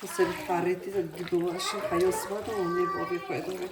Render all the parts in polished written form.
بس الحارتي تجدوها شي حياة صبادة وني بابي قيدوها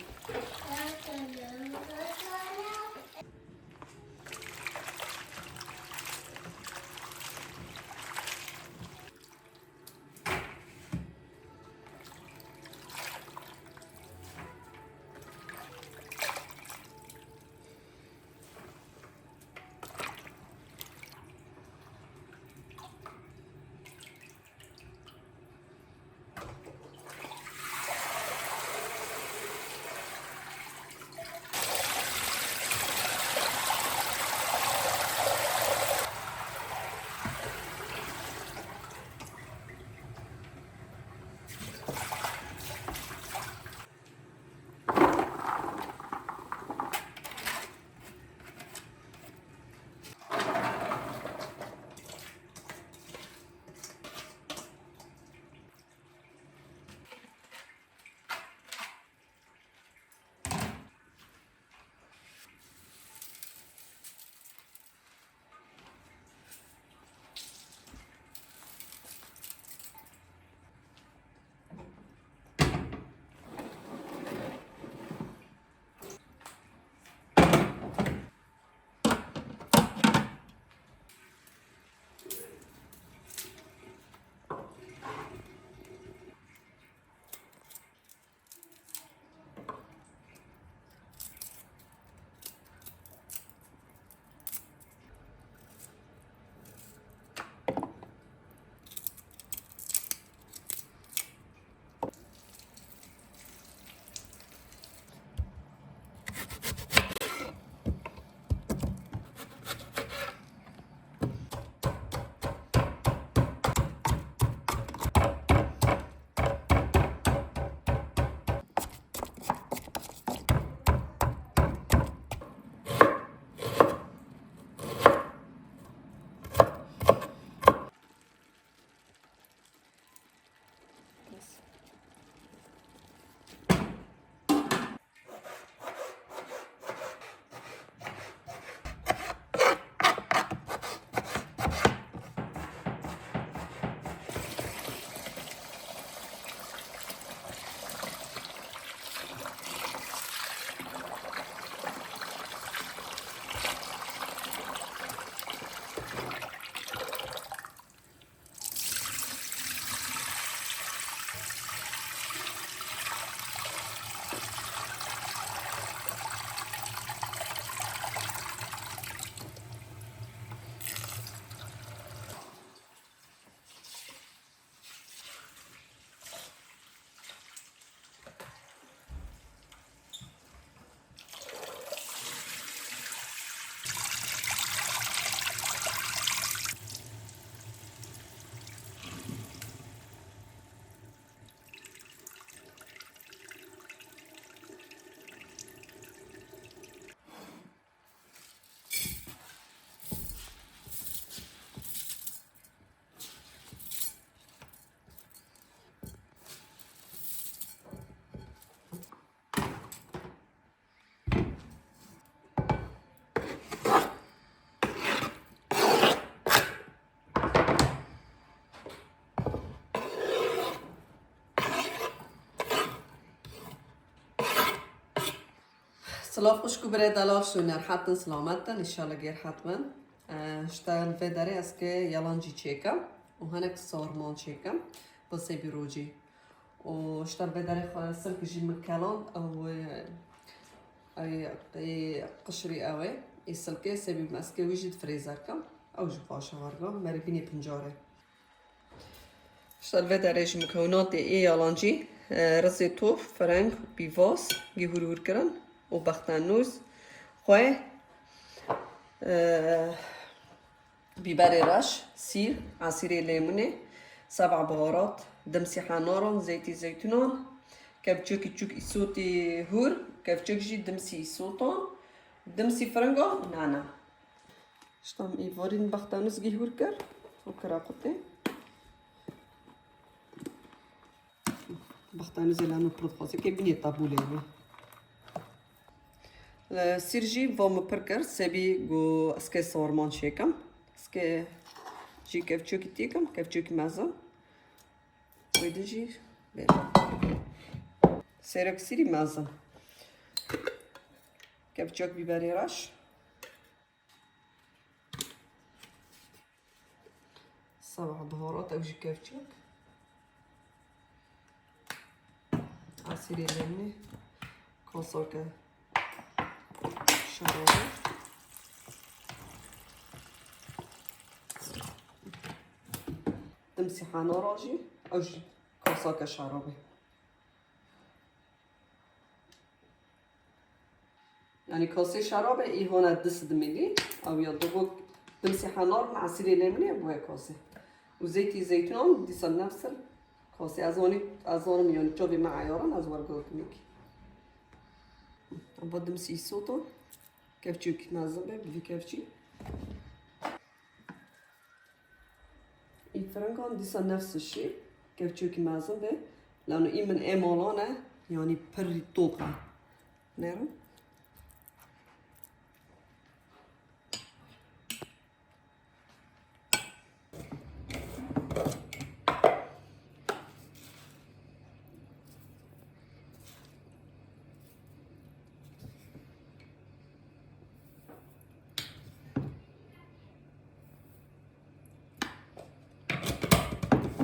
صلاف خوشکو برای دلاش نر حتن سلامتن انشالله گیر حتما اشتغل في داري اسكي يلانجي تشيكا وهناك صارمان تشيكا بس بيروجي واشتغل في داري خاصة كجي مكالون او اي قشري اوي يسلكي سبي ماسكي ويجي فريزركا او جفاشا هارغا مربيني بنجاري اشتغل في داري مكونات اي يلانجي رزي توف فرنك بيفاس جهورور كرن وبختنوز خواه بيبر رش سير عصير ليموني 7 بهارات دمسي حنارن زيتي زيتونان كبچوك چوك إسوتي هور كبچوك جي دمسي إسوتان دمسي فرنگا نانا شتام إيوارين بختنوز جهور كر وكراقتي بختنوز لانو برد كي بني طابولي سيرجي فم بركر سبي جو اسكي صورمان شيكم اسكي جي كفچوكي تيكم كفچوكي مازن ويدا جي سيرك سيري مازن كفچوك بيبري راش سبع بهارات او جي كفچوك عصير ليموني كوسوكا شرابي تمسيحة نوراجي او جي كوسوكا شرابي يعني كاسه شراب ای هونه 10 ملی او یا دو تمسيحة نار مع عصير ليموني بوه كاسه وزيتي زيتون ديسا نفس الكاسه ازونم يعني جوبي مع عيارن از ورقوك ميكي بدم سي صوتو كيف مازن بي كيفشي الفرنكان ديسا نفس الشيء كيف مازن بي لانه اي من ايمالانه يعني بري طوبه نيرو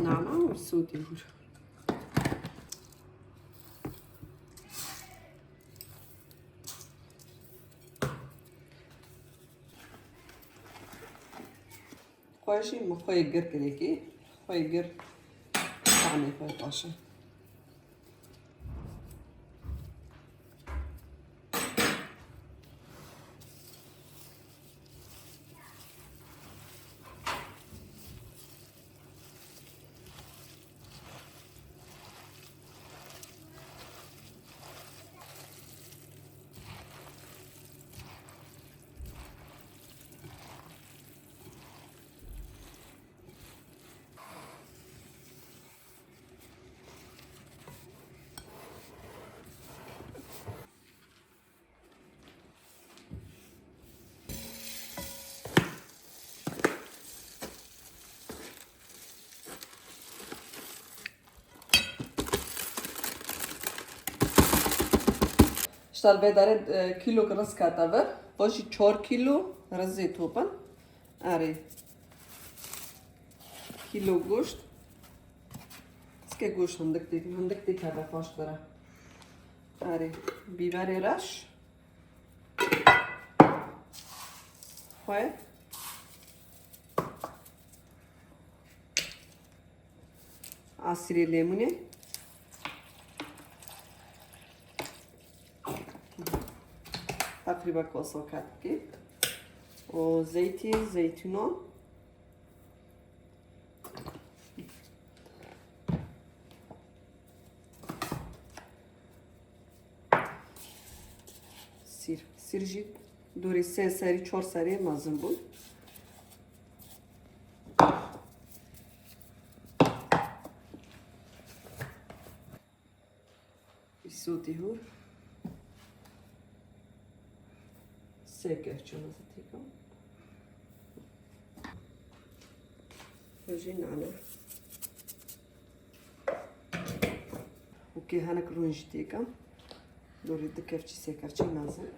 نعناع والصوت يهور خواشي ما خوي جر كليكي خوي جر طعمي خوي طاشة اشتغل بداره كيلو رز كاتبه باشي 4 كيلو رز توبن اري كيلو گوشت اسكي گوشت هندك ديك هذا فاش داره اري بيبر رش خوي عصير ليموني تقريبا كوسو كاتكي وزيتي زيتون سير جي دوري 3 سري 4 سري مازن بود يسوتي هور سيكف شو نزتيكم وجينا على اوكي هانك رونجتيكم دوري دكفشي سيكفشي مازن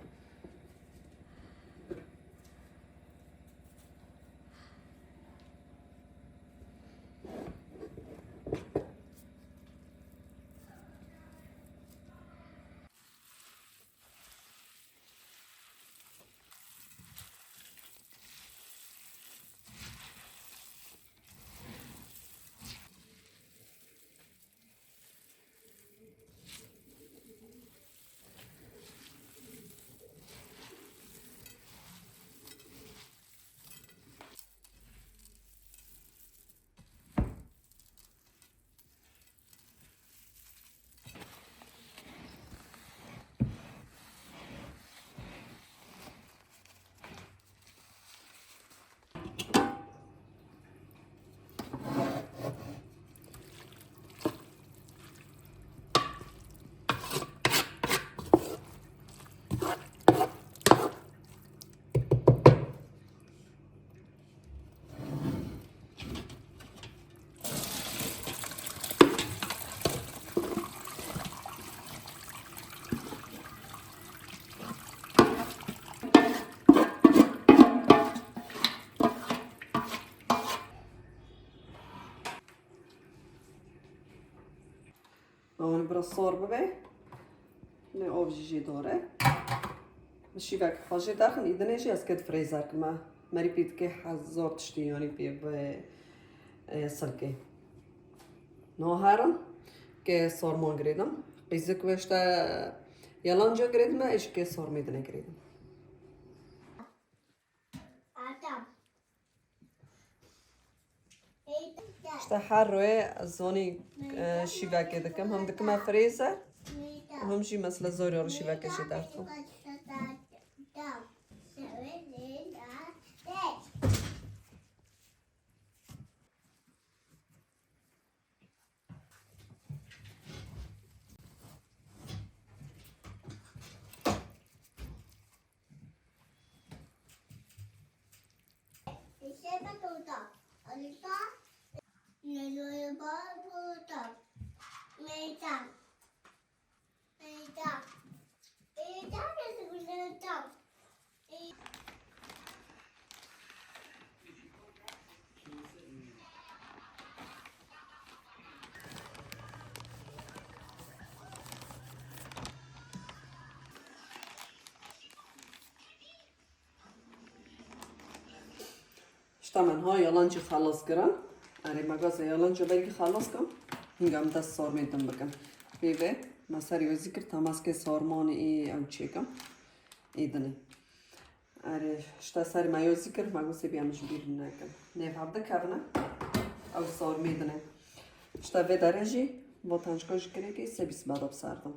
آن برا صار ببی نه آبجی داره مشی وقت خواجه دارن ایدنشی از کد فریزر کما مری پید که هزار تشتی یعنی پی به سلکه نهارم که سرمان گریدم قیزه کوشته یالانجا گریدم ایش که سر میدنه گریدم işte her roya zoni şivake dekem hem dekem freze hem jî mesela zor şivake jî dertum. İşte ben ha yalancı xalas kıram. Arı magaza yalancı belki xalas kam. Hingam dest sarmaydım bakım. Ve mesela yozikir tamas ke sarmanı iyi am çekam. İdene. Arı işte sar ma yozikir magaza biamj bir nakam. Ne havda kavna. Av sarmaydene. İşte ve derece vatandaş gereki sebis badab sardım.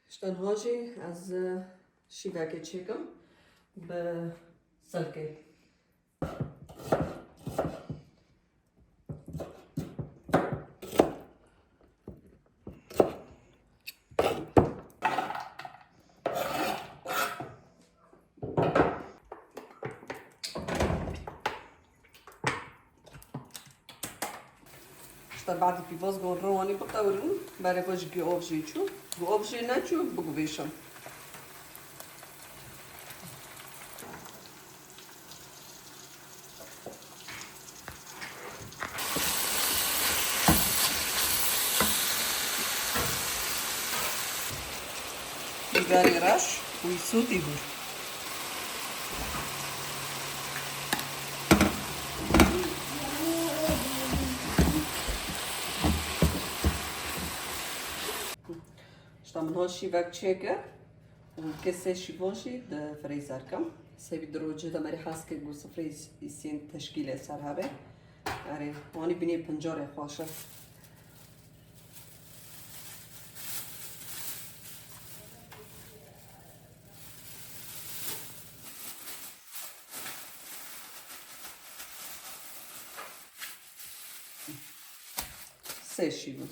İşte hacı az şivake çekim به سلکه işte بعد پیواز گون روانی بطورن برای باش گیابجی چو گیابجی نچو بگو بیشم biberi raş uysu dibur işte من هاشی وقت چیکه که سه شیواشی د فریزر کم سبی دروجه دمری هست که گوس فریز ایسین تشکیل سر هبه اره وانی بینی پنجاره خواشه سه شیوه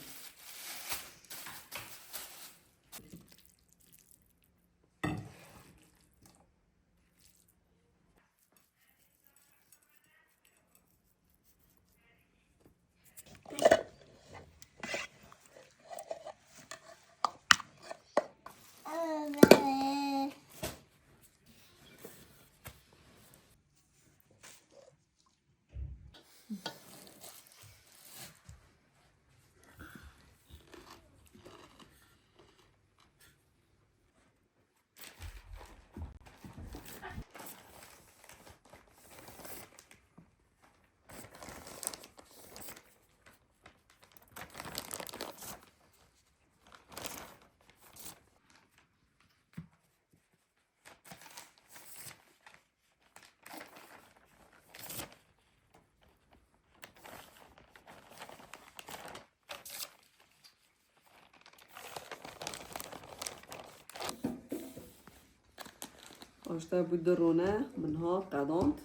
آشتا بود درونه منها قداند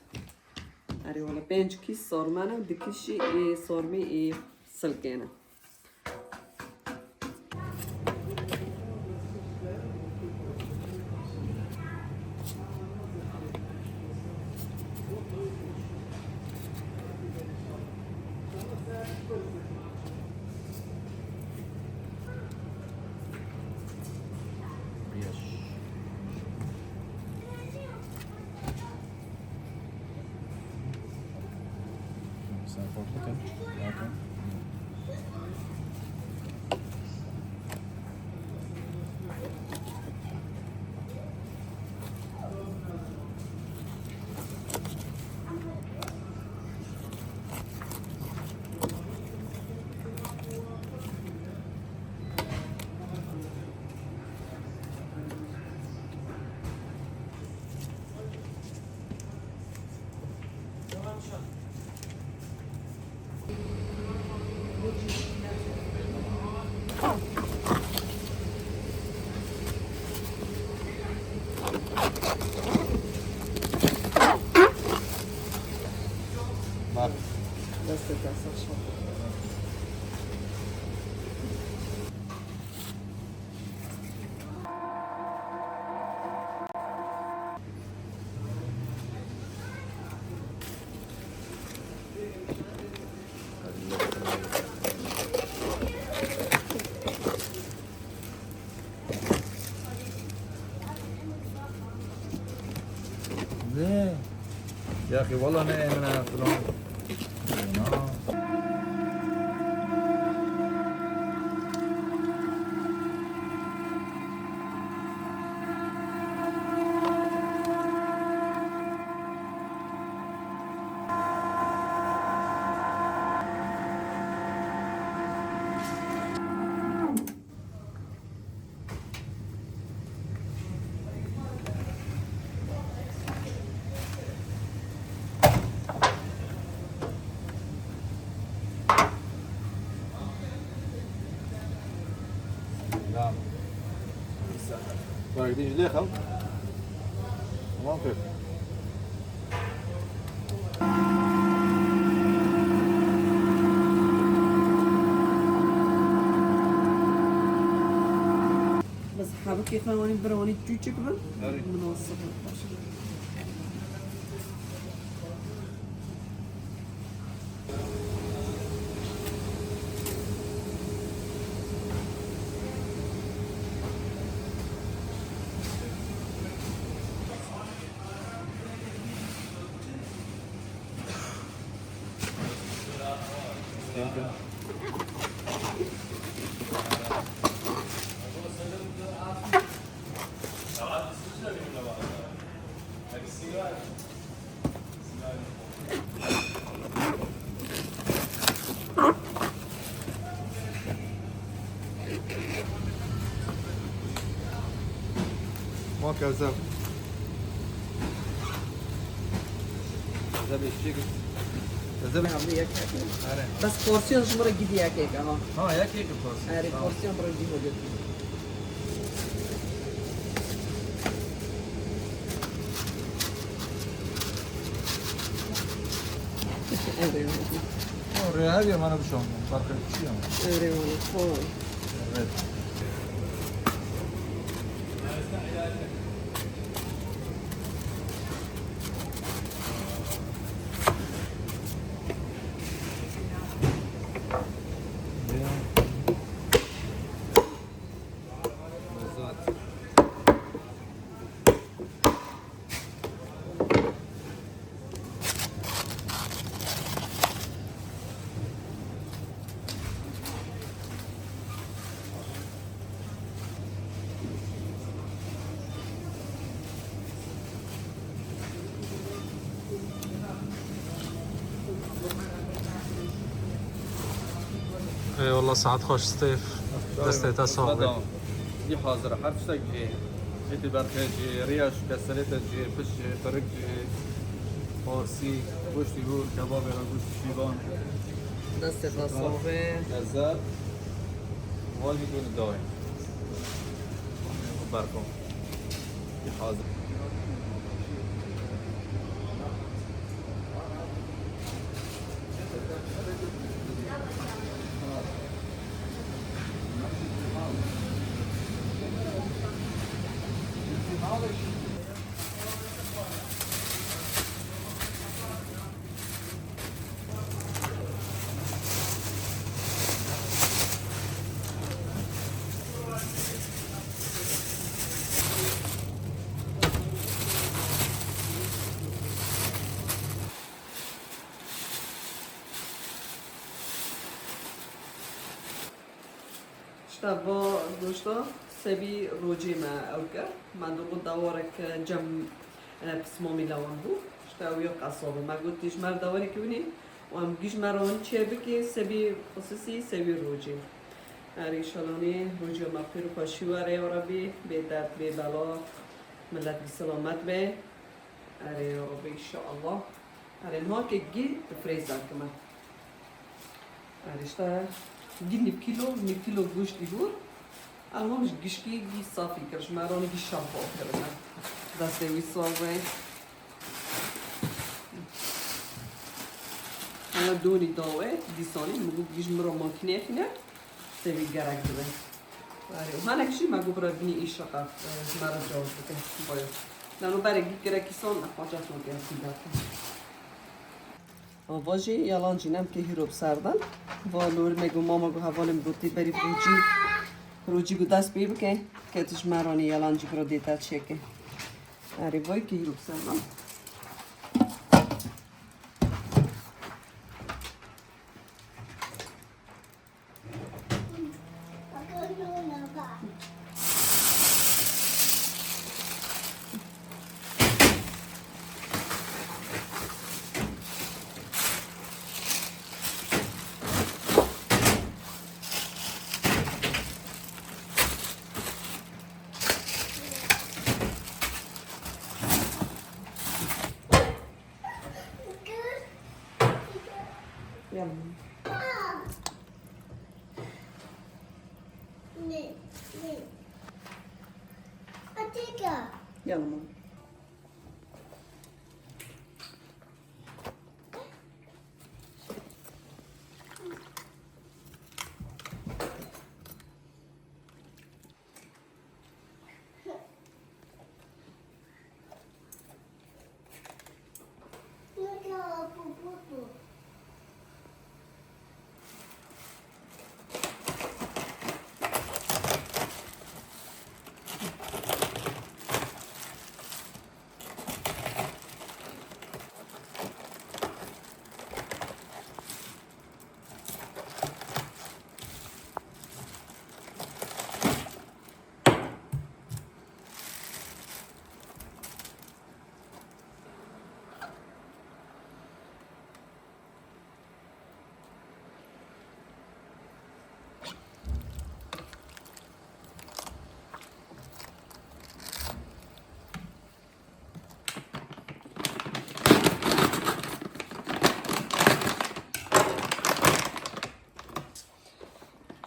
اری ولی پنج کی سرمانه دکشی ای سرمی ای سلکینه Sen korkutun. Bakın. Bak. دست دست شما ليه؟ يا اخي والله نايم انا فلان. نعم. باردين ليه خل؟ تمام كيف؟ بس حابب كيف واني بروني تجوجك بل أري. منوصف يمكن. ما كذاب. كذاب ايش كذاب عمري يك أره. بس پورسیون شما رو گیدی یک ها ها يا كيك الفرص. آره پورسیون برو گیدی بود هذه ما انا بشوفهم فرق شيء. آره وانا خواه اي والله ساعات خوش ستيف دستيتا صعبة دي حاضرة حرف جي جيتي بركة جي ريش كسرتة جي فش فرق جي فارسي گوشتی گور کباب را گوشت شیبان دست تصابه لذت وال بدون دایم برکن دي حاضر اشتبا گوشتا سبی روجی ما اوکر من دو دوارك جم بسمومي لون بو اشتاوي قصابة ما قلتيش مر دواري كوني وام جيش مرون چه بكي سبي خصوصي سبي روجي اری شلونی روجی ما پیرو پاشیواره و ربی به درد به بلا ملت بی سلامت به اری ربی انشاءالله اری نها که گی فریزر کما اری شتا گی نیم کیلو گوشتی بور الان گشکی گی صافی کرش مرانی گی شامپو کرده دسته وی صافه انا دونی داوه دیسانی مگو گیش مرا ماکنه خینه سوی گرک داره آره و هنگ چی مگو برای بینی ایش شقا مرا جاوز بکن باید لانو برای گرکی سان نخواجت رو گرسی دارم واجی یالان جینم که هیروب سردن و لور میگو ماما گو حوالم گوتی بری روجی گو دست بی بکن که تش مرانی یالان جی برو دیتا چکه آره وای که هیروب سردن يلا يلا ماما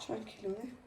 چند کیلوه؟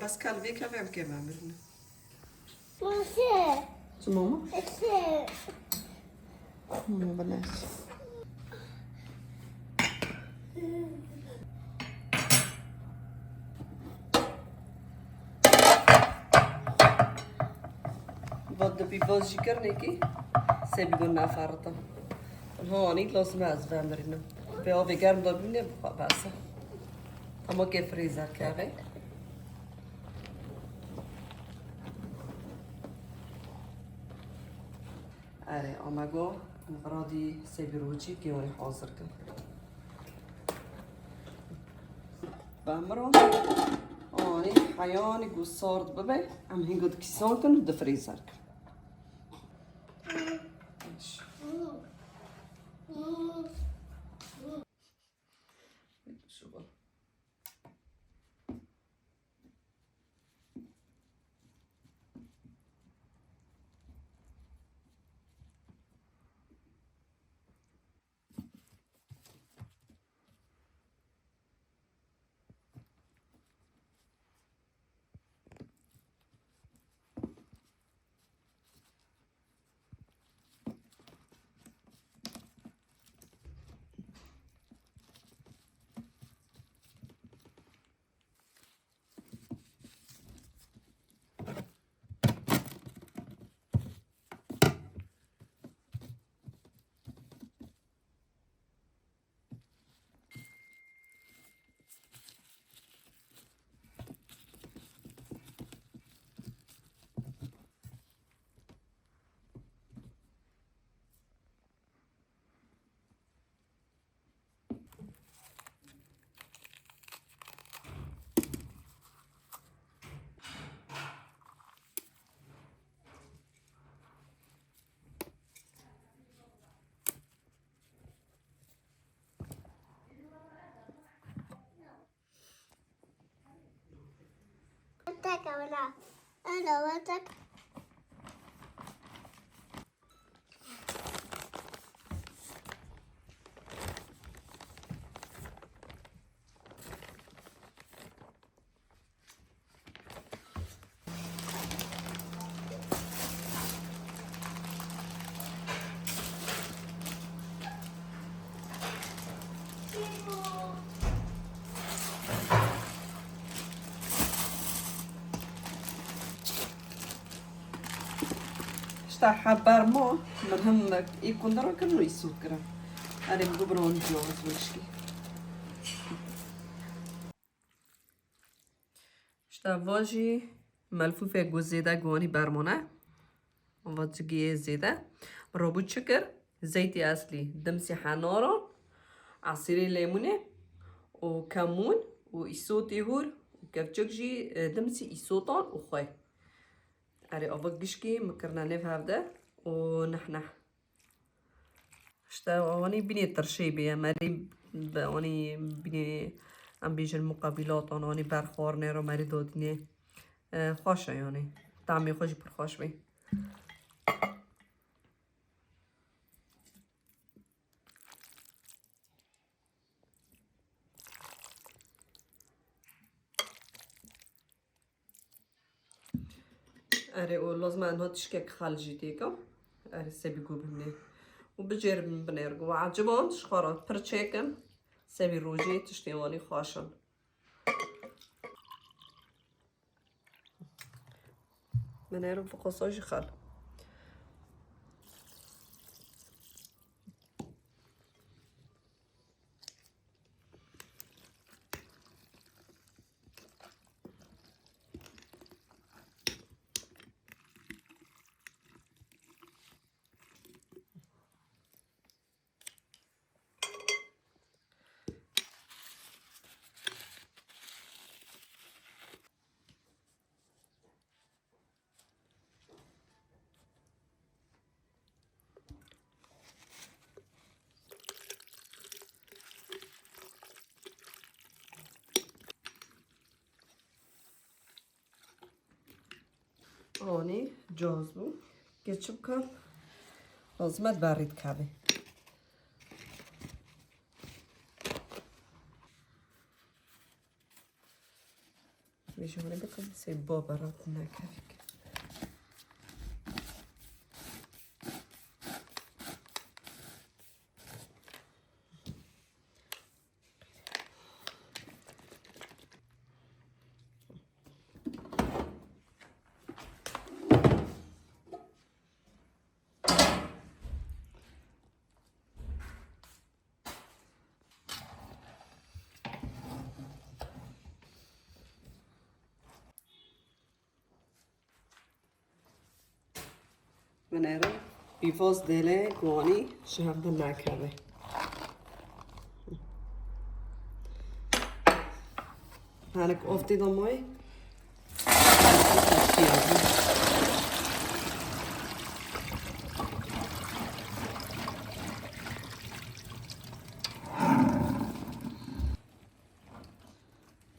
بس كالفي كيف عم كيف عملنا؟ شو ماما؟ ماما بلاش بود بيبوزي كرنيكي سيبي قلنا فارطة هوني لازم از بمرینم به آب گرم داریم بسه اما که فریزر کرده آره آمگو برادی سبیروچی که اونی حاضر کن بمرون آنی حیانی گوسارد ببه ام هنگو کسان کن و فریزر کن اشتا حبار مو مرهم يكون درا كنو يسكر أنا بقبرون جوز وشكي اشتا واجي ملفوفة جوز زيادة جواني برمونة واتجيه زيادة ربوت شكر زيتي أصلي دمسي حنارة عصير ليمونة وكمون وإسوتي هور وكفتشكجي دمسي إسوطان وخوي أري أفقشكي مكرنا نف هفده ونحنح اشتا واني بني الترشيبي يا ماري واني بني ام بيجي المقابلات واني برخور نيرو ماري دودني خوشه يعني طعمي خوشي برخوش بي أري ولازم أنها تشكك خالجي ديكا أري سبي قوبني وبجير من بنيرق وعجبون شخورات برتشيكن سبي روجي تشتيواني خواشن منيرو بقصوش خال هوني جوزبو كيتشب كان لازم تبرد كابي بيجي هوني بكم سيبو براتنا كافيك منيرو يفوز ديلي قواني شهر دنا كابي هانك اوفتي ضموي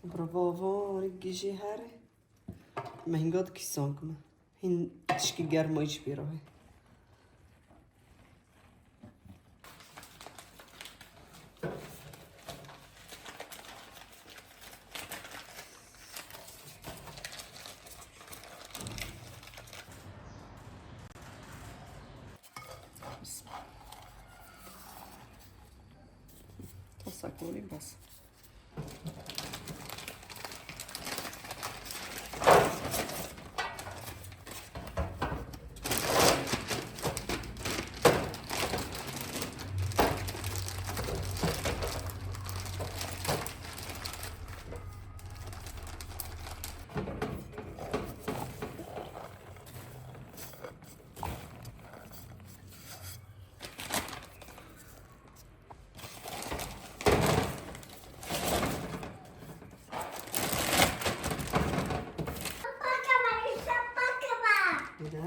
برافو رجيجي هاري ما هنقاد كيسونكم هن تشكي جرمو يشبيروه تصاكوني بس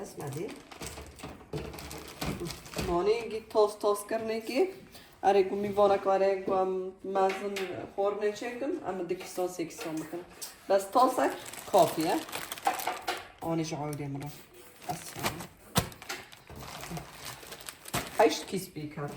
اسمعي ماني گی توست کرنے کی اره گومی وانا کاره گوام مازن خورنه چکم اما دکی ساس یک سام بکن بس توست خافية أنا جعولي مرة أسفل حيش كيس بيك هذا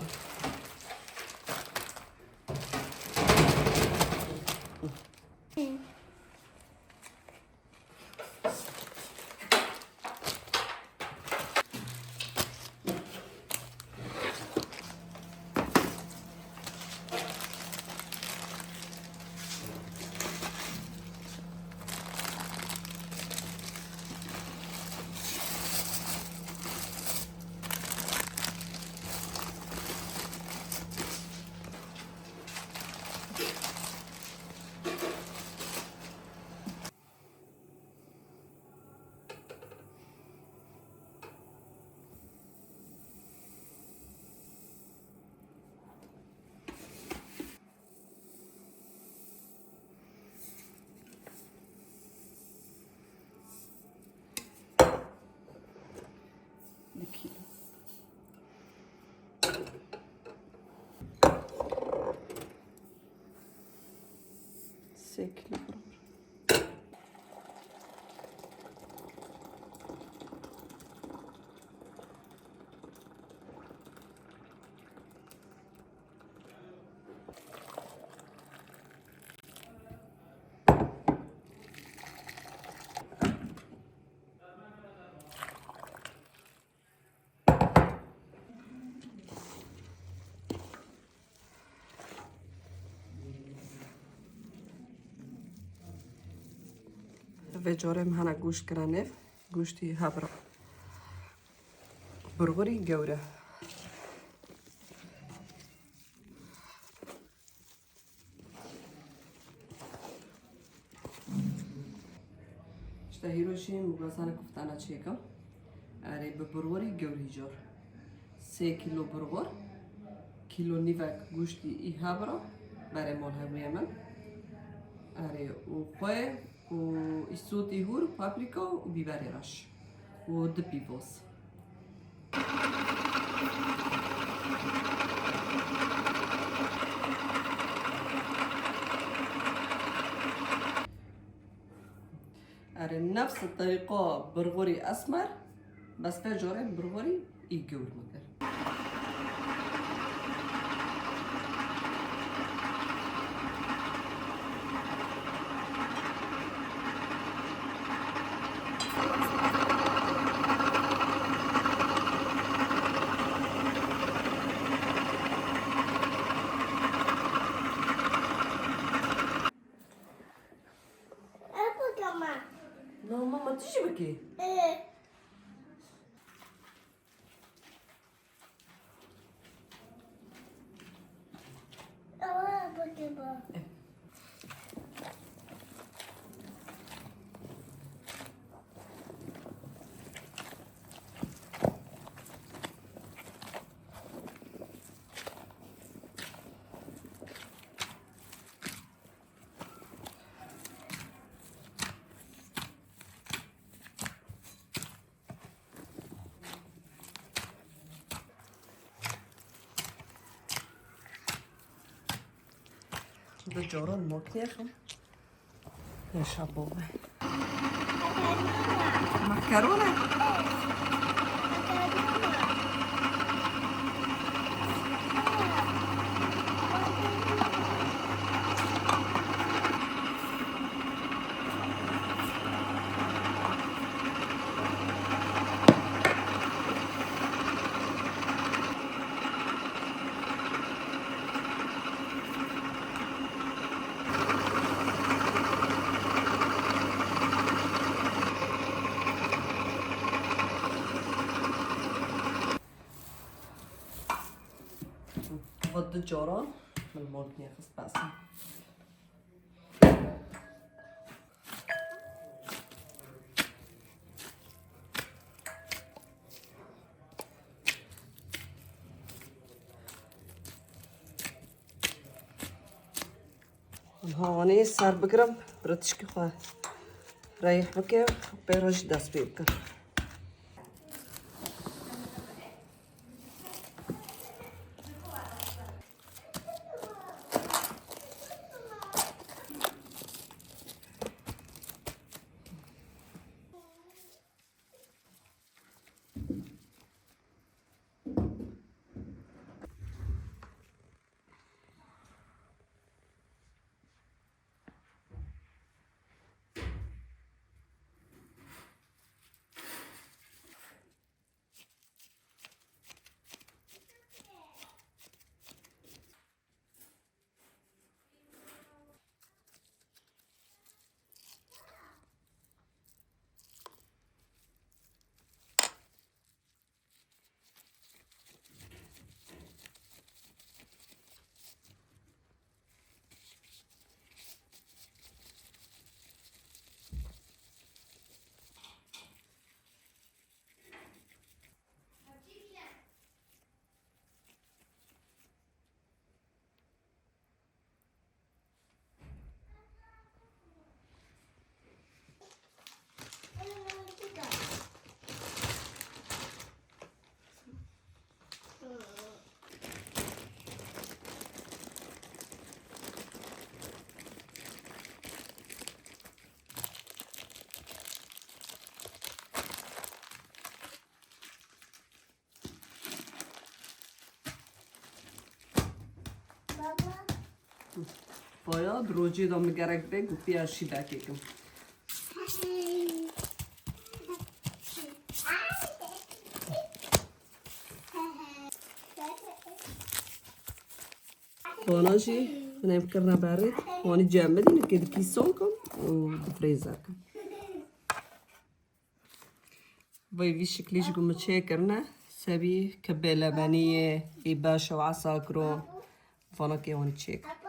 الكيلو ساكلة Wieczorem hana gość kranew, gości habra. Burgeri gevre. اشتهيروشي مغازانا كفتانا تشيكا. أري ببرغري gevre جور. 3 كيلو برغر. كيلو نيفك goشتي إي habra. برای مال همیمن. أري وقوي والصوت يهور بابريكا وبيبري رش ودبي بوس أري نفس الطريقة برغوري أسمر بس فجورين برغوري يجور مكر No, mama, تيجي بكي. ده جاران ماكنيخم يا شابوبة مكرونة ضد جاران من ماكنيخس بس هوني صار بقرب برتشكي خواه رايح بكي بيرج داس بيبكر باید روجی دا مگرک بگ و پیاشی بکیکم باناشی من هم کرنا برد وانی جمع دینه که کیسون کن و دفریزر کن وی وی شکلیش گم چه کرنا سبی کبه لبنیه ای باش و عساکرو فانا که وانی چه کن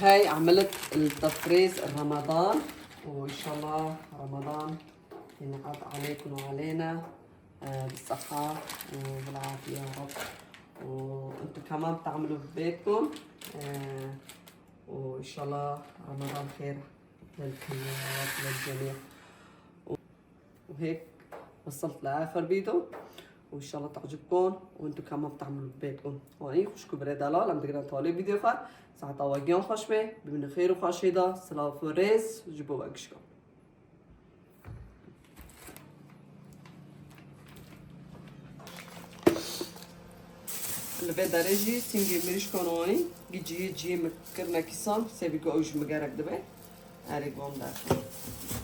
هاي عملت التفريز رمضان وإن شاء الله رمضان ينعاد عليكم وعلينا بالصحة وبالعافية يا رب وانتم كمان بتعملوا ببيتكم وإن شاء الله رمضان خير للكل للجميع وهيك وصلت لآخر فيديو وإن شاء الله تعجبكم وانتم كمان بتعملوا ببيتكم وأني خوشكم بري دلال عم تقدروا تولي فيديو خير ساعة واقعين خوش به ببینه خیر و خوشیدا سلام فرز جبو وگشکم لبه درجی سینگی میریش کنوانی گیجی مکرنا کسان سبی که اوش مگرک دبه هری گم در